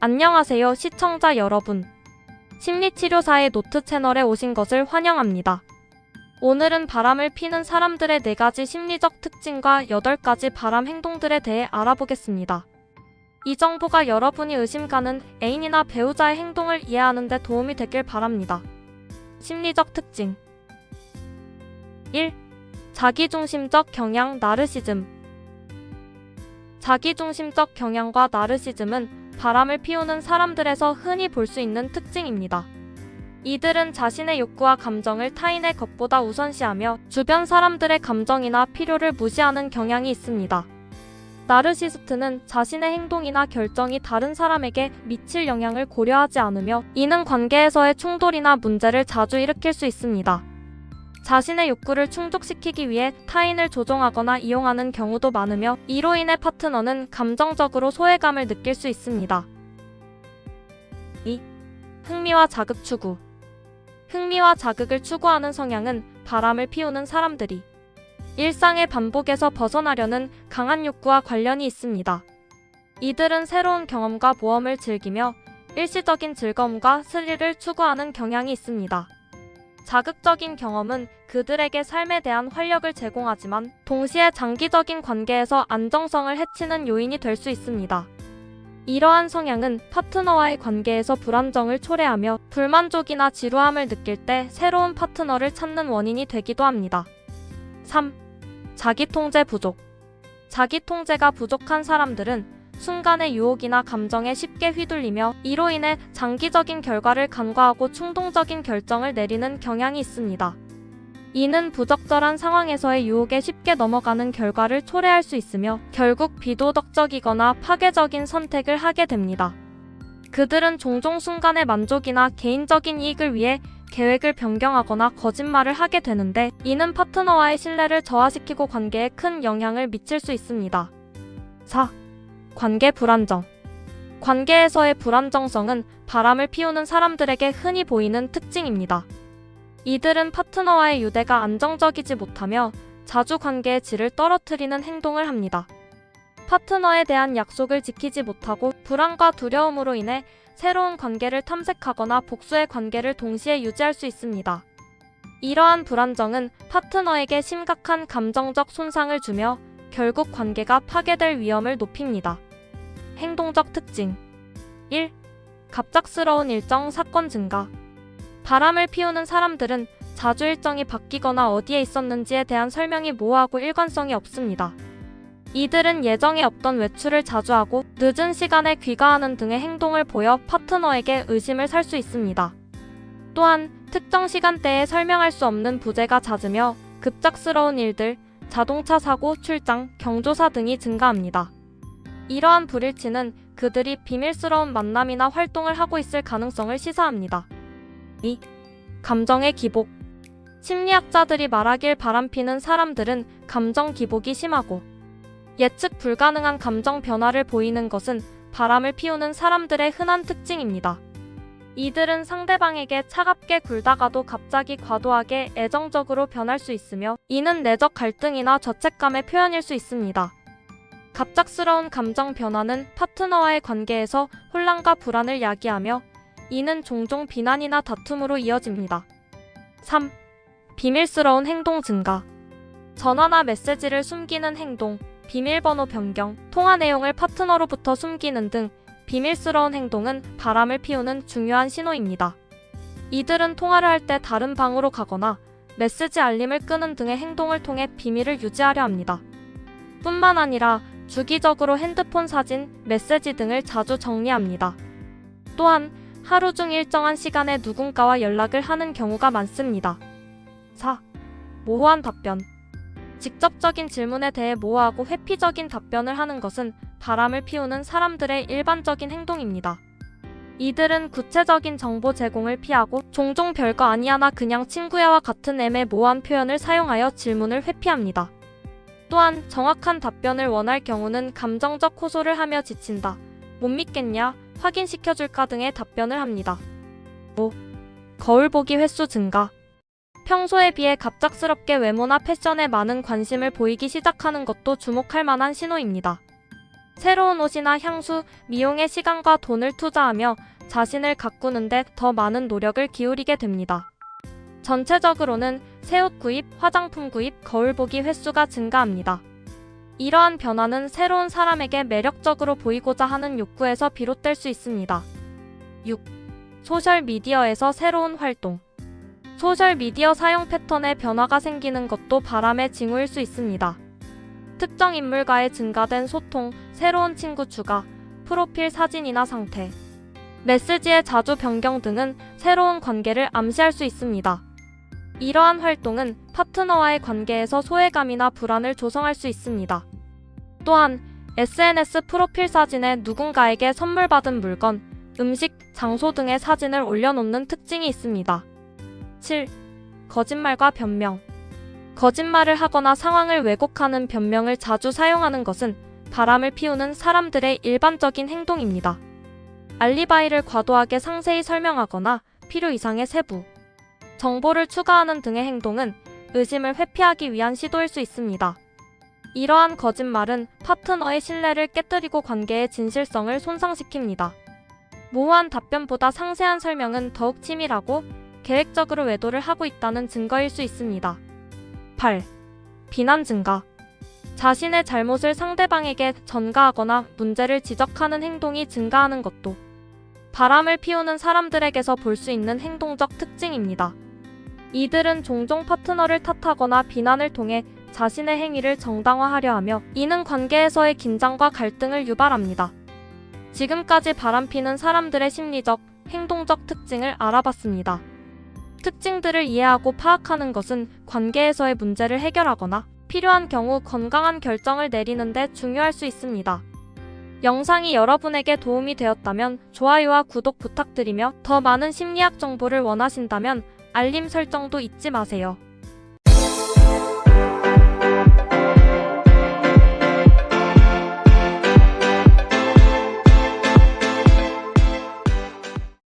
안녕하세요 시청자 여러분. 심리치료사의 노트 채널에 오신 것을 환영합니다. 오늘은 바람을 피는 사람들의 4가지 심리적 특징과 8가지 바람 행동들에 대해 알아보겠습니다. 이 정보가 여러분이 의심 가는 애인이나 배우자의 행동을 이해하는 데 도움이 되길 바랍니다. 심리적 특징 1. 자기중심적 경향 나르시즘. 자기중심적 경향과 나르시즘은 바람을 피우는 사람들에서 흔히 볼 수 있는 특징입니다. 이들은 자신의 욕구와 감정을 타인의 것보다 우선시하며 주변 사람들의 감정이나 필요를 무시하는 경향이 있습니다. 나르시스트는 자신의 행동이나 결정이 다른 사람에게 미칠 영향을 고려하지 않으며 이는 관계에서의 충돌이나 문제를 자주 일으킬 수 있습니다. 자신의 욕구를 충족시키기 위해 타인을 조종하거나 이용하는 경우도 많으며 이로 인해 파트너는 감정적으로 소외감을 느낄 수 있습니다. 2. 흥미와 자극 추구. 흥미와 자극을 추구하는 성향은 바람을 피우는 사람들이 일상의 반복에서 벗어나려는 강한 욕구와 관련이 있습니다. 이들은 새로운 경험과 모험을 즐기며 일시적인 즐거움과 스릴을 추구하는 경향이 있습니다. 자극적인 경험은 그들에게 삶에 대한 활력을 제공하지만 동시에 장기적인 관계에서 안정성을 해치는 요인이 될 수 있습니다. 이러한 성향은 파트너와의 관계에서 불안정을 초래하며 불만족이나 지루함을 느낄 때 새로운 파트너를 찾는 원인이 되기도 합니다. 3. 자기통제 부족. 자기통제가 부족한 사람들은 순간의 유혹이나 감정에 쉽게 휘둘리며 이로 인해 장기적인 결과를 간과하고 충동적인 결정을 내리는 경향이 있습니다. 이는 부적절한 상황에서의 유혹에 쉽게 넘어가는 결과를 초래할 수 있으며 결국 비도덕적이거나 파괴적인 선택을 하게 됩니다. 그들은 종종 순간의 만족이나 개인적인 이익을 위해 계획을 변경하거나 거짓말을 하게 되는데 이는 파트너와의 신뢰를 저하시키고 관계에 큰 영향을 미칠 수 있습니다. 4. 관계 불안정. 관계에서의 불안정성은 바람을 피우는 사람들에게 흔히 보이는 특징입니다. 이들은 파트너와의 유대가 안정적이지 못하며 자주 관계의 질을 떨어뜨리는 행동을 합니다. 파트너에 대한 약속을 지키지 못하고 불안과 두려움으로 인해 새로운 관계를 탐색하거나 복수의 관계를 동시에 유지할 수 있습니다. 이러한 불안정은 파트너에게 심각한 감정적 손상을 주며 결국 관계가 파괴될 위험을 높입니다. 행동적 특징 1. 갑작스러운 일정 사건 증가. 바람을 피우는 사람들은 자주 일정이 바뀌거나 어디에 있었는지에 대한 설명이 모호하고 일관성이 없습니다. 이들은 예정에 없던 외출을 자주 하고 늦은 시간에 귀가하는 등의 행동을 보여 파트너에게 의심을 살 수 있습니다. 또한 특정 시간대에 설명할 수 없는 부재가 잦으며 급작스러운 일들, 자동차 사고, 출장, 경조사 등이 증가합니다. 이러한 불일치는 그들이 비밀스러운 만남이나 활동을 하고 있을 가능성을 시사합니다. 2. 감정의 기복. 심리학자들이 말하길 바람피는 사람들은 감정 기복이 심하고 예측 불가능한 감정 변화를 보이는 것은 바람을 피우는 사람들의 흔한 특징입니다. 이들은 상대방에게 차갑게 굴다가도 갑자기 과도하게 애정적으로 변할 수 있으며 이는 내적 갈등이나 죄책감의 표현일 수 있습니다. 갑작스러운 감정 변화는 파트너와의 관계에서 혼란과 불안을 야기하며 이는 종종 비난이나 다툼으로 이어집니다. 3. 비밀스러운 행동 증가. 전화나 메시지를 숨기는 행동, 비밀번호 변경, 통화 내용을 파트너로부터 숨기는 등 비밀스러운 행동은 바람을 피우는 중요한 신호입니다. 이들은 통화를 할 때 다른 방으로 가거나 메시지 알림을 끄는 등의 행동을 통해 비밀을 유지하려 합니다. 뿐만 아니라 주기적으로 핸드폰 사진, 메시지 등을 자주 정리합니다. 또한 하루 중 일정한 시간에 누군가와 연락을 하는 경우가 많습니다. 4. 모호한 답변. 직접적인 질문에 대해 모호하고 회피적인 답변을 하는 것은 바람을 피우는 사람들의 일반적인 행동입니다. 이들은 구체적인 정보 제공을 피하고 종종 별거 아니야나 그냥 친구야와 같은 애매모호한 표현을 사용하여 질문을 회피합니다. 또한 정확한 답변을 원할 경우는 감정적 호소를 하며 지친다, 못 믿겠냐, 확인시켜줄까 등의 답변을 합니다. 5. 거울 보기 횟수 증가. 평소에 비해 갑작스럽게 외모나 패션에 많은 관심을 보이기 시작하는 것도 주목할 만한 신호입니다. 새로운 옷이나 향수, 미용에 시간과 돈을 투자하며 자신을 가꾸는데 더 많은 노력을 기울이게 됩니다. 전체적으로는 새 옷 구입, 화장품 구입, 거울 보기 횟수가 증가합니다. 이러한 변화는 새로운 사람에게 매력적으로 보이고자 하는 욕구에서 비롯될 수 있습니다. 6. 소셜미디어에서 새로운 활동. 소셜미디어 사용 패턴에 변화가 생기는 것도 바람의 징후일 수 있습니다. 특정 인물과의 증가된 소통, 새로운 친구 추가, 프로필 사진이나 상태, 메시지의 자주 변경 등은 새로운 관계를 암시할 수 있습니다. 이러한 활동은 파트너와의 관계에서 소외감이나 불안을 조성할 수 있습니다. 또한 SNS 프로필 사진에 누군가에게 선물 받은 물건, 음식, 장소 등의 사진을 올려놓는 특징이 있습니다. 7. 거짓말과 변명. 거짓말을 하거나 상황을 왜곡하는 변명을 자주 사용하는 것은 바람을 피우는 사람들의 일반적인 행동입니다. 알리바이를 과도하게 상세히 설명하거나 필요 이상의 세부 정보를 추가하는 등의 행동은 의심을 회피하기 위한 시도일 수 있습니다. 이러한 거짓말은 파트너의 신뢰를 깨뜨리고 관계의 진실성을 손상시킵니다. 모호한 답변보다 상세한 설명은 더욱 치밀하고 계획적으로 외도를 하고 있다는 증거일 수 있습니다. 8. 비난 증가. 자신의 잘못을 상대방에게 전가하거나 문제를 지적하는 행동이 증가하는 것도 바람을 피우는 사람들에게서 볼 수 있는 행동적 특징입니다. 이들은 종종 파트너를 탓하거나 비난을 통해 자신의 행위를 정당화하려 하며 이는 관계에서의 긴장과 갈등을 유발합니다. 지금까지 바람피는 사람들의 심리적, 행동적 특징을 알아봤습니다. 특징들을 이해하고 파악하는 것은 관계에서의 문제를 해결하거나 필요한 경우 건강한 결정을 내리는 데 중요할 수 있습니다. 영상이 여러분에게 도움이 되었다면 좋아요와 구독 부탁드리며 더 많은 심리학 정보를 원하신다면 알림 설정도 잊지 마세요.